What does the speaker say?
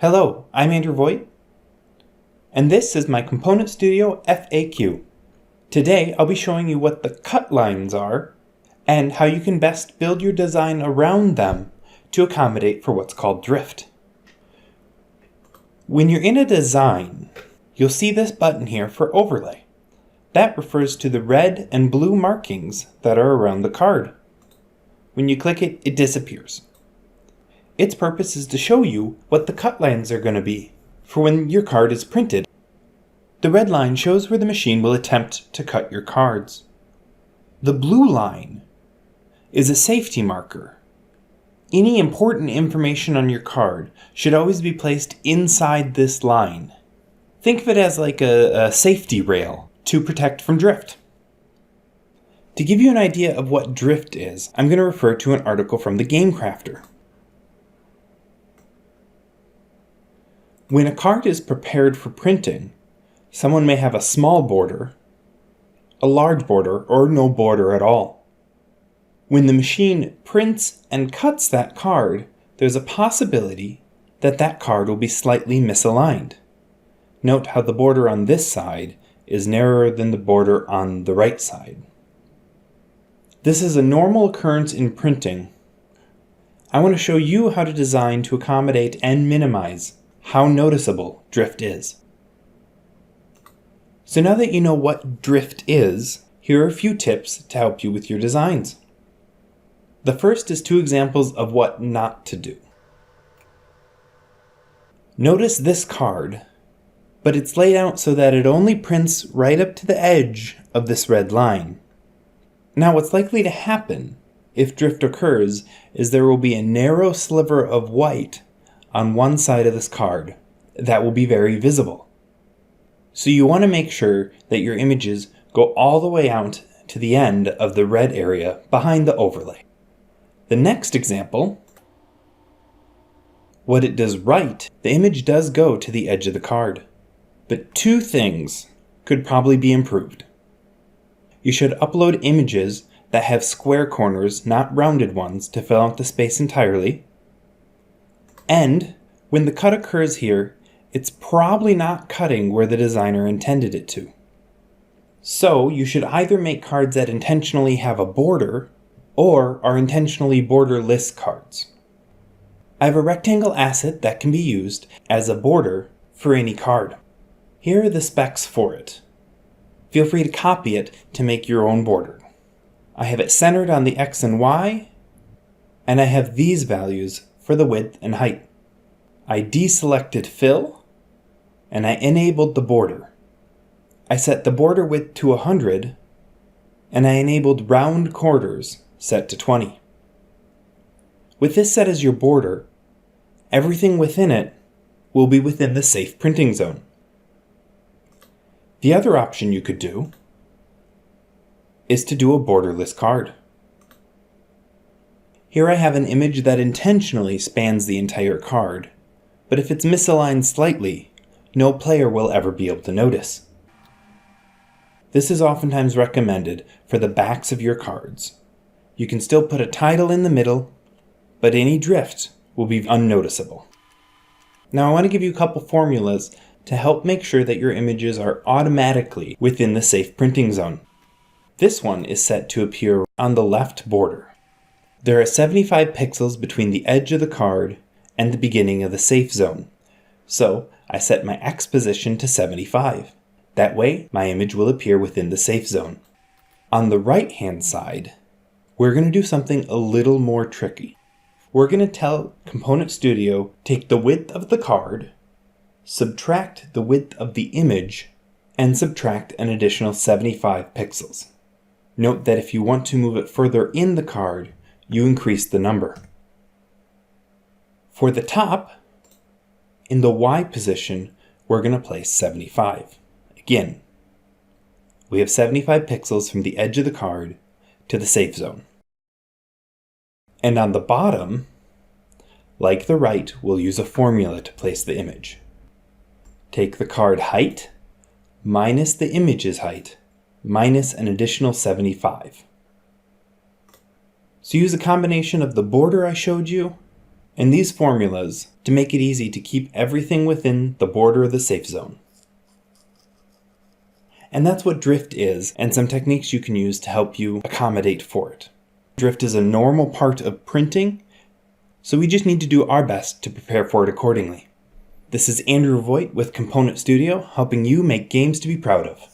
Hello, I'm Andrew Voigt, and this is my Component.Studio FAQ. Today I'll be showing you what the cut lines are and how you can best build your design around them to accommodate for what's called drift. When you're in a design, you'll see this button here for overlay. That refers to the red and blue markings that are around the card. When you click it, it disappears. Its purpose is to show you what the cut lines are going to be for when your card is printed. The red line shows where the machine will attempt to cut your cards. The blue line is a safety marker. Any important information on your card should always be placed inside this line. Think of it as like a safety rail to protect from drift. To give you an idea of what drift is, I'm going to refer to an article from the Game Crafter. When a card is prepared for printing, someone may have a small border, a large border, or no border at all. When the machine prints and cuts that card, there's a possibility that that card will be slightly misaligned. Note how the border on this side is narrower than the border on the right side. This is a normal occurrence in printing. I want to show you how to design to accommodate and minimize how noticeable drift is. So now that you know what drift is, here are a few tips to help you with your designs. The first is 2 examples of what not to do. Notice this card, but it's laid out so that it only prints right up to the edge of this red line. Now what's likely to happen if drift occurs is there will be a narrow sliver of white on one side of this card that will be very visible. So you want to make sure that your images go all the way out to the end of the red area behind the overlay. The next example, what it does right, the image does go to the edge of the card. But 2 things could probably be improved. You should upload images that have square corners, not rounded ones, to fill out the space entirely. And when the cut occurs here, it's probably not cutting where the designer intended it to. So you should either make cards that intentionally have a border or are intentionally borderless cards. I have a rectangle asset that can be used as a border for any card. Here are the specs for it. Feel free to copy it to make your own border. I have it centered on the X and Y, and I have these values for the width and height. I deselected fill, and I enabled the border. I set the border width to 100, and I enabled round corners set to 20. With this set as your border, everything within it will be within the safe printing zone. The other option you could do is to do a borderless card. Here I have an image that intentionally spans the entire card, but if it's misaligned slightly, no player will ever be able to notice. This is oftentimes recommended for the backs of your cards. You can still put a title in the middle, but any drift will be unnoticeable. Now I want to give you a couple formulas to help make sure that your images are automatically within the safe printing zone. This one is set to appear on the left border. There are 75 pixels between the edge of the card and the beginning of the safe zone. So I set my X position to 75. That way my image will appear within the safe zone. On the right hand side, we're going to do something a little more tricky. We're going to tell Component.Studio take the width of the card, subtract the width of the image, and subtract an additional 75 pixels. Note that if you want to move it further in the card, you increase the number. For the top, in the Y position, we're going to place 75. Again, we have 75 pixels from the edge of the card to the safe zone. And on the bottom, like the right, we'll use a formula to place the image. Take the card height minus the image's height minus an additional 75. So use a combination of the border I showed you and these formulas to make it easy to keep everything within the border of the safe zone. And that's what drift is, and some techniques you can use to help you accommodate for it. Drift is a normal part of printing, so we just need to do our best to prepare for it accordingly. This is Andrew Voigt with Component.Studio, helping you make games to be proud of.